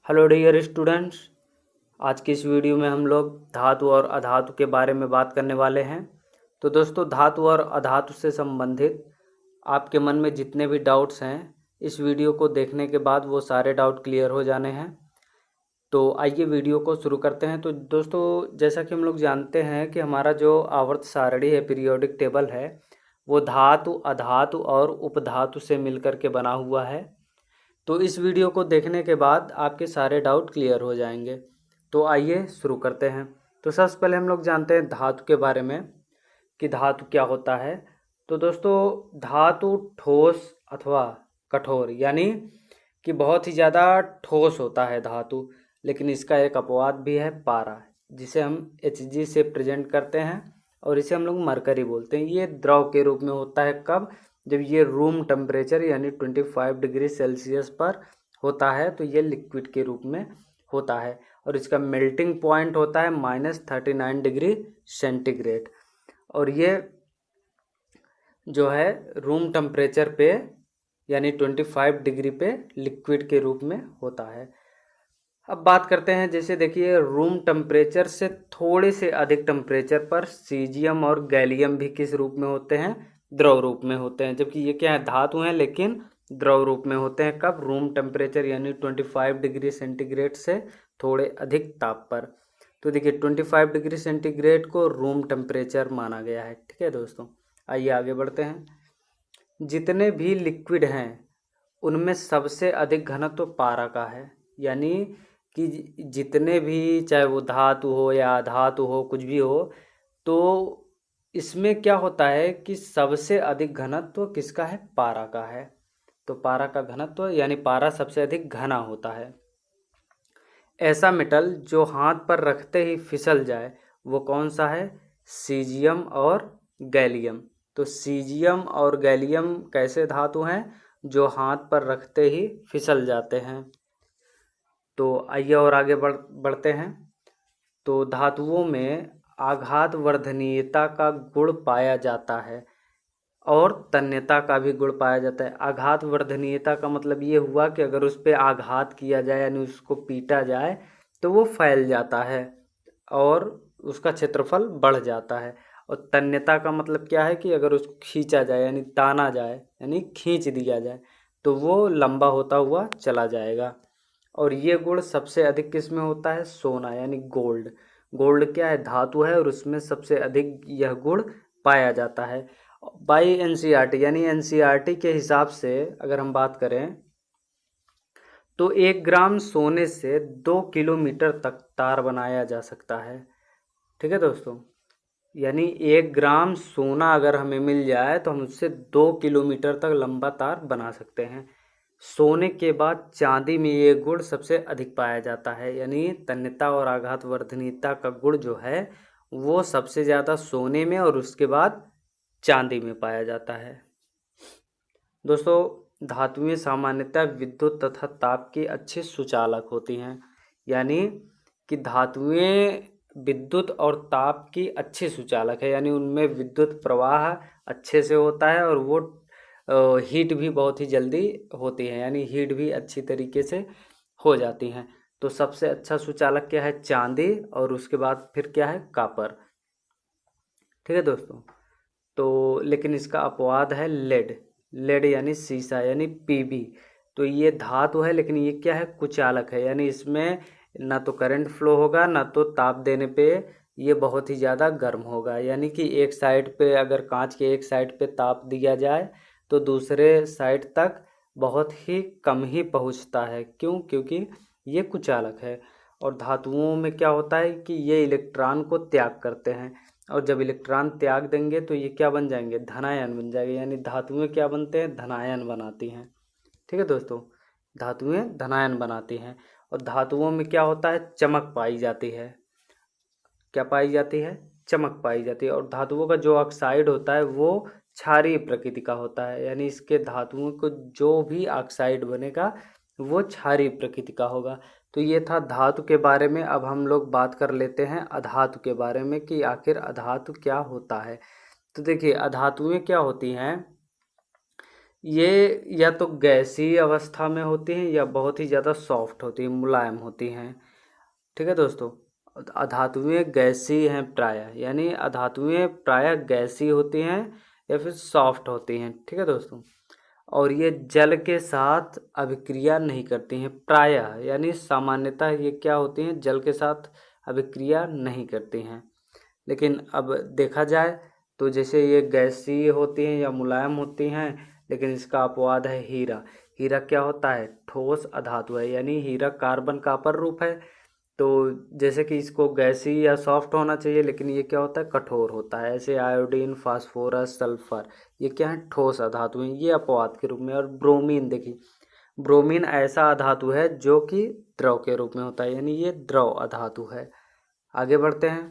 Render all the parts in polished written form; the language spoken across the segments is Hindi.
Hello dear students. आज की इस वीडियो में हम लोग धातु और अधातु के बारे में बात करने वाले हैं। तो दोस्तों, धातु और अधातु से संबंधित आपके मन में जितने भी डाउट्स हैं, इस वीडियो को देखने के बाद वो सारे डाउट क्लियर हो जाने हैं। तो आइए वीडियो को शुरू करते हैं। तो दोस्तों, जैसा कि हम लोग जानते हैं कि हमारा जो आवर्त सारणी है, पीरियोडिक टेबल है, वो धातु, अधातु और उपधातु से मिलकर के बना हुआ है। तो इस वीडियो को देखने के बाद आपके सारे डाउट क्लियर हो जाएंगे। तो आइए शुरू करते हैं। तो सबसे पहले हम लोग जानते हैं धातु के बारे में कि धातु क्या होता है। तो दोस्तों, धातु ठोस अथवा कठोर यानी कि बहुत ही ज़्यादा ठोस होता है धातु, लेकिन इसका एक अपवाद भी है, पारा, जिसे हम Hg से प्रेजेंट करते हैं और इसे हम लोग मरकरी बोलते हैं। ये द्रव के रूप में होता है कब? जब ये रूम टेम्परेचर यानी 25 डिग्री सेल्सियस पर होता है, तो ये लिक्विड के रूप में होता है और इसका मेल्टिंग पॉइंट होता है -39 डिग्री सेंटीग्रेड। और ये जो है रूम टेम्परेचर पे यानी 25 डिग्री पे लिक्विड के रूप में होता है। अब बात करते हैं, जैसे देखिए, रूम टेम्परेचर से थोड़े से अधिक टेम्परेचर पर सीजियम और गैलियम भी किस रूप में होते हैं? द्रव रूप में होते हैं। जबकि ये क्या है? धातु हैं, लेकिन द्रव रूप में होते हैं। कब? रूम टेम्परेचर यानी 25 डिग्री सेंटीग्रेड से थोड़े अधिक ताप पर। तो देखिए, 25 डिग्री सेंटीग्रेड को रूम टेम्परेचर माना गया है। ठीक है दोस्तों, आइए आगे बढ़ते हैं। जितने भी लिक्विड हैं उनमें सबसे अधिक घनत्व पारा का है। यानी कि जितने भी, चाहे वो धातु हो या अधातु हो, कुछ भी हो, तो इसमें क्या होता है कि सबसे अधिक घनत्व किसका है? पारा का है। तो पारा का घनत्व यानी पारा सबसे अधिक घना होता है। ऐसा मेटल जो हाथ पर रखते ही फिसल जाए वो कौन सा है? सीजियम और गैलियम। तो सीजियम और गैलियम कैसे धातु हैं? जो हाथ पर रखते ही फिसल जाते हैं। तो आइए और आगे बढ़ते हैं। तो धातुओं में आघात वर्धनीयता का गुण पाया जाता है और तन्यता का भी गुण पाया जाता है। आघात वर्धनीयता का मतलब ये हुआ कि अगर उस पर आघात किया जाए यानी उसको पीटा जाए तो वो फैल जाता है और उसका क्षेत्रफल बढ़ जाता है। और तन्यता का मतलब क्या है कि अगर उसको खींचा जाए यानी ताना जाए यानी खींच दिया जाए तो वो लंबा होता हुआ चला जाएगा। और ये गुण सबसे अधिक किस में होता है? सोना यानी गोल्ड। गोल्ड क्या है? धातु है और उसमें सबसे अधिक यह गुण पाया जाता है। बाई एनसीईआरटी यानी एनसीईआरटी के हिसाब से अगर हम बात करें तो 1 ग्राम सोने से 2 किलोमीटर तक तार बनाया जा सकता है। ठीक है दोस्तों, यानी 1 ग्राम सोना अगर हमें मिल जाए तो हम उससे 2 किलोमीटर तक लंबा तार बना सकते हैं। सोने के बाद चांदी में ये गुण सबसे अधिक पाया जाता है। यानी तन्यता और आघात वर्धनीयता का गुण जो है वो सबसे ज़्यादा सोने में और उसके बाद चांदी में पाया जाता है। दोस्तों, धातुएं सामान्यतः विद्युत तथा ताप की अच्छे सुचालक होती हैं। यानी कि धातुएं विद्युत और ताप की अच्छी सुचालक है, यानी उनमें विद्युत प्रवाह अच्छे से होता है और वो हीट भी बहुत ही जल्दी होती है, यानी हीट भी अच्छी तरीके से हो जाती हैं। तो सबसे अच्छा सुचालक क्या है? चांदी, और उसके बाद फिर क्या है? कापर। ठीक है दोस्तों। तो लेकिन इसका अपवाद है लेड। लेड यानी सीसा यानी पीबी। तो ये धातु है लेकिन ये क्या है? कुचालक है, यानी इसमें ना तो करंट फ्लो होगा ना तो ताप देने पे ये बहुत ही ज़्यादा गर्म होगा। यानी कि एक साइड पे अगर कांच के एक साइड पे ताप दिया जाए तो दूसरे साइड तक बहुत ही कम ही पहुंचता है। क्यों? क्योंकि ये कुचालक है। और धातुओं में क्या होता है कि ये इलेक्ट्रॉन को त्याग करते हैं और जब इलेक्ट्रॉन त्याग देंगे तो ये क्या बन जाएंगे? धनायन बन जाएंगे। यानी धातुएं क्या बनते हैं? धनायन बनाती हैं। ठीक है दोस्तों, धातुएं धनायन बनाती हैं। और धातुओं में क्या होता है? चमक पाई जाती है। क्या पाई जाती है? चमक पाई जाती है। और धातुओं का जो ऑक्साइड होता है वो क्षारीय प्रकृति का होता है। यानी इसके धातुओं को जो भी ऑक्साइड बनेगा वो क्षारीय प्रकृति का होगा। तो ये था धातु के बारे में। अब हम लोग बात कर लेते हैं अधातु के बारे में कि आखिर अधातु क्या होता है। तो देखिए, अधातुएं क्या होती हैं? ये या तो गैसीय अवस्था में होती हैं या बहुत ही ज़्यादा सॉफ्ट होती हैं, मुलायम होती हैं। ठीक है दोस्तों, अधातुएं गैसीय हैं प्रायः, यानी अधातुएं प्रायः गैसीय होती हैं या फिर सॉफ्ट होती हैं। ठीक है दोस्तों, और ये जल के साथ अभिक्रिया नहीं करती हैं प्रायः, यानी सामान्यतः ये क्या होती हैं, जल के साथ अभिक्रिया नहीं करती हैं। लेकिन अब देखा जाए तो जैसे ये गैसीय होती हैं या मुलायम होती हैं, लेकिन इसका अपवाद है हीरा। हीरा क्या होता है, ठोस अधातु है, यानी हीरा कार्बन का अपर रूप है। तो जैसे कि इसको गैसीय या सॉफ्ट होना चाहिए, लेकिन ये क्या होता है, कठोर होता है। ऐसे आयोडीन, फास्फोरस, सल्फर, ये क्या है, ठोस अधातु हैं, ये अपवाद के रूप में। और ब्रोमीन, देखिए ब्रोमीन ऐसा अधातु है जो कि द्रव के रूप में होता है, यानी ये द्रव अधातु है। आगे बढ़ते हैं।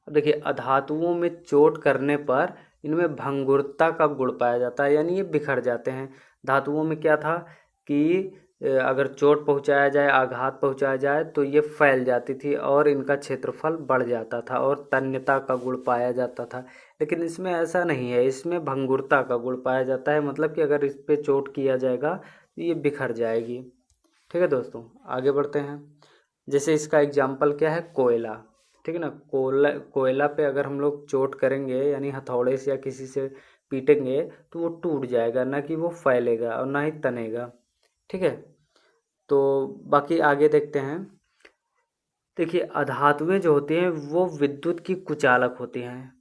अब देखिए, अधातुओं में चोट करने पर इनमें भंगुरता का गुण पाया जाता है, यानी ये बिखर जाते हैं। धातुओं में क्या था कि अगर चोट पहुंचाया जाए, आघात पहुंचाया जाए तो ये फैल जाती थी और इनका क्षेत्रफल बढ़ जाता था और तन्यता का गुण पाया जाता था। लेकिन इसमें ऐसा नहीं है, इसमें भंगुरता का गुण पाया जाता है, मतलब कि अगर इस पे चोट किया जाएगा तो ये बिखर जाएगी। ठीक है दोस्तों, आगे बढ़ते हैं। जैसे इसका एग्जाम्पल क्या है, कोयला। ठीक है ना, कोयला पे अगर हम लोग चोट करेंगे, यानी हथौड़े से या किसी से पीटेंगे, तो वो टूट जाएगा, ना कि वो फैलेगा और ना ही तनेगा। ठीक है, तो बाकी आगे देखते हैं। देखिए, अधातुएं जो होती हैं वो विद्युत की कुचालक होती हैं,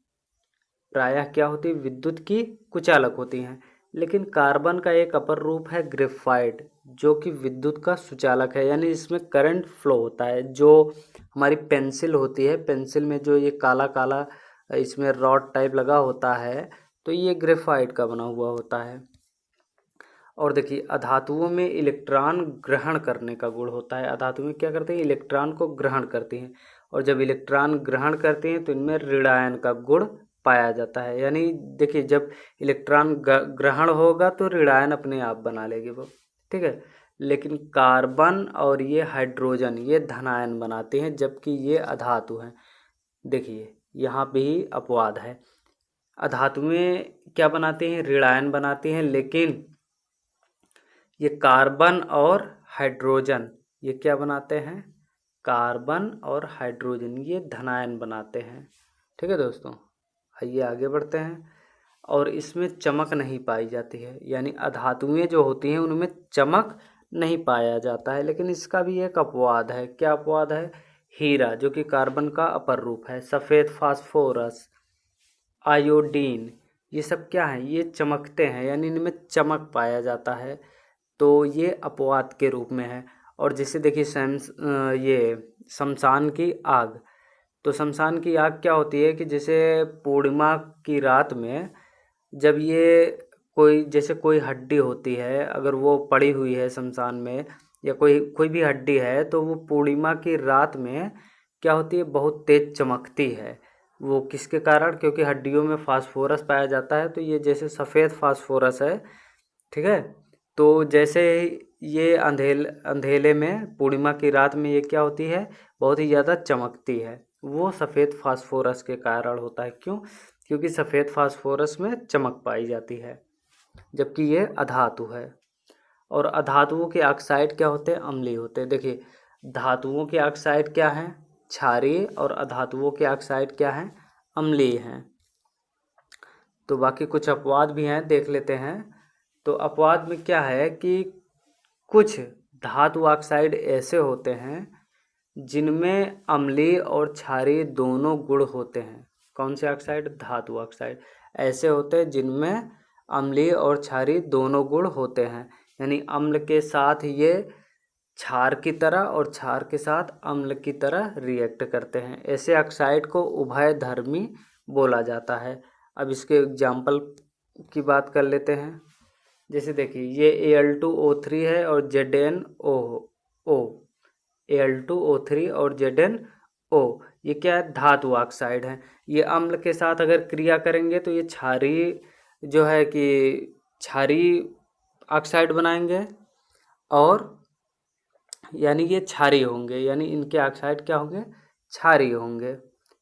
प्रायः क्या होती है, विद्युत की कुचालक होती हैं। लेकिन कार्बन का एक अपर रूप है ग्रेफाइट, जो कि विद्युत का सुचालक है, यानी इसमें करंट फ्लो होता है। जो हमारी पेंसिल होती है, पेंसिल में जो ये काला काला इसमें रॉड टाइप लगा होता है, तो ये ग्रेफाइट का बना हुआ होता है। और देखिए, अधातुओं में इलेक्ट्रॉन ग्रहण करने का गुण होता है। अधातुएं क्या करते हैं, इलेक्ट्रॉन को ग्रहण करती हैं, और जब इलेक्ट्रॉन ग्रहण करते हैं तो इनमें ऋणायन का गुण पाया जाता है। यानी देखिए, जब इलेक्ट्रॉन ग्रहण होगा तो ऋणायन अपने आप बना लेगी वो। ठीक है, लेकिन कार्बन और ये हाइड्रोजन ये धनायन बनाते हैं, जबकि ये अधातु हैं। देखिए, यहाँ पे ही अपवाद है। अधातुएं क्या बनाते हैं, ऋणायन बनाती हैं, लेकिन ये कार्बन और हाइड्रोजन ये क्या बनाते हैं, कार्बन और हाइड्रोजन ये धनायन बनाते हैं। ठीक है दोस्तों, आइए आगे बढ़ते हैं। और इसमें चमक नहीं पाई जाती है, यानी अधातुएं जो होती हैं उनमें चमक नहीं पाया जाता है। लेकिन इसका भी एक अपवाद है। क्या अपवाद है, हीरा जो कि कार्बन का अपर रूप है, सफ़ेद फास्फोरस, आयोडीन, ये सब क्या है, ये चमकते हैं, यानी इनमें चमक पाया जाता है। तो ये अपवाद के रूप में है। और जैसे देखिए ये शमशान की आग, तो शमशान की आग क्या होती है कि जैसे पूर्णिमा की रात में जब ये कोई जैसे कोई हड्डी होती है, अगर वो पड़ी हुई है शमशान में, या कोई कोई भी हड्डी है, तो वो पूर्णिमा की रात में क्या होती है, बहुत तेज चमकती है। वो किसके कारण, क्योंकि हड्डियों में फास्फोरस पाया जाता है। तो ये जैसे सफ़ेद फास्फोरस है, ठीक है, तो जैसे ये अंधेले में पूर्णिमा की रात में ये क्या होती है, बहुत ही ज़्यादा चमकती है, वो सफ़ेद फास्फोरस के कारण होता है। क्यों, क्योंकि सफ़ेद फास्फोरस में चमक पाई जाती है, जबकि ये अधातु है। और अधातुओं के ऑक्साइड क्या होते हैं, अम्लीय होते हैं। देखिए, धातुओं के ऑक्साइड क्या हैं, क्षारीय, और अधातुओं के ऑक्साइड क्या हैं, अम्लीय हैं। तो बाकी कुछ अपवाद भी हैं, देख लेते हैं। तो अपवाद में क्या है कि कुछ धातु ऑक्साइड ऐसे होते हैं जिनमें अम्लीय और क्षारीय दोनों गुण होते हैं। कौन से ऑक्साइड, धातु ऑक्साइड ऐसे होते हैं जिनमें अम्लीय और क्षारीय दोनों गुण होते हैं, यानी अम्ल के साथ ये क्षार की तरह और क्षार के साथ अम्ल की तरह रिएक्ट करते हैं। ऐसे ऑक्साइड को उभयधर्मी बोला जाता है। अब इसके एग्जाम्पल की बात कर लेते हैं। जैसे देखिए, ये Al2O3 है और ZnO, Al2O3 और ZnO, ये क्या है, धातु ऑक्साइड है। ये अम्ल के साथ अगर क्रिया करेंगे तो ये क्षारीय जो है कि क्षारीय ऑक्साइड बनाएंगे, और यानी ये क्षारीय होंगे, यानी इनके ऑक्साइड क्या होंगे, क्षारीय होंगे।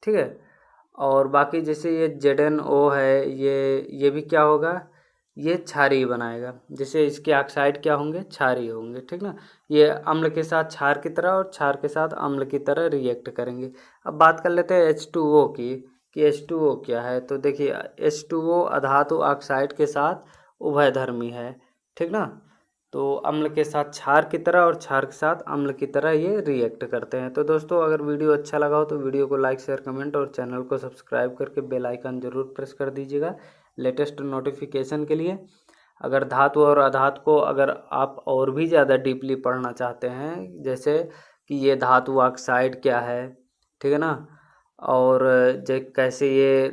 ठीक है, और बाकी जैसे ये ZnO है, ये भी क्या होगा, ये क्षारीय बनाएगा। जैसे इसके ऑक्साइड क्या होंगे, क्षारीय होंगे, ठीक ना। ये अम्ल के साथ क्षार की तरह और क्षार के साथ अम्ल की तरह रिएक्ट करेंगे। अब बात कर लेते हैं H2O की, कि H2O क्या है। तो देखिए H2O अधातु ऑक्साइड के साथ उभयधर्मी है, ठीक ना। तो अम्ल के साथ क्षार की तरह और क्षार के साथ अम्ल की तरह ये रिएक्ट करते हैं। तो दोस्तों अगर वीडियो अच्छा लगा हो तो वीडियो को लाइक शेयर कमेंट और चैनल को सब्सक्राइब करके बेल आइकन जरूर प्रेस कर दीजिएगा लेटेस्ट नोटिफिकेशन के लिए। अगर धातु और अधातु को अगर आप और भी ज़्यादा डीपली पढ़ना चाहते हैं, जैसे कि ये धातु ऑक्साइड क्या है, ठीक है ना, और कैसे ये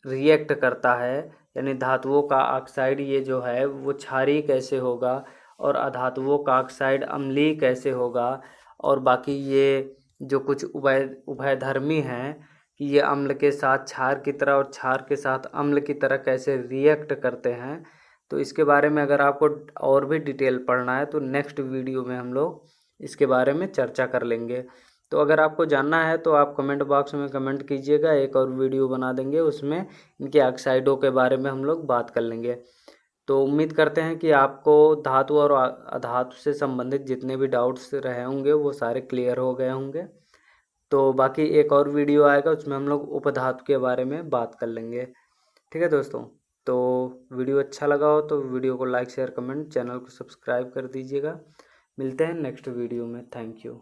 रिएक्ट करता है, यानी धातुओं का ऑक्साइड ये जो है वो क्षारीय कैसे होगा और अधातुओं का ऑक्साइड अम्लीय कैसे होगा, और बाकी ये जो कुछ उभयधर्मी हैं कि ये अम्ल के साथ क्षार की तरह और क्षार के साथ अम्ल की तरह कैसे रिएक्ट करते हैं, तो इसके बारे में अगर आपको और भी डिटेल पढ़ना है तो नेक्स्ट वीडियो में हम लोग इसके बारे में चर्चा कर लेंगे। तो अगर आपको जानना है तो आप कमेंट बॉक्स में कमेंट कीजिएगा, एक और वीडियो बना देंगे, उसमें इनके ऑक्साइडों के बारे में हम लोग बात कर लेंगे। तो उम्मीद करते हैं कि आपको धातु और अधातु से संबंधित जितने भी डाउट्स रहे होंगे वो सारे क्लियर हो गए होंगे। तो बाकी एक और वीडियो आएगा उसमें हम लोग उपधातु के बारे में बात कर लेंगे, ठीक है दोस्तों। तो वीडियो अच्छा लगा हो तो वीडियो को लाइक शेयर कमेंट, चैनल को सब्सक्राइब कर दीजिएगा। मिलते हैं नेक्स्ट वीडियो में। Thank you.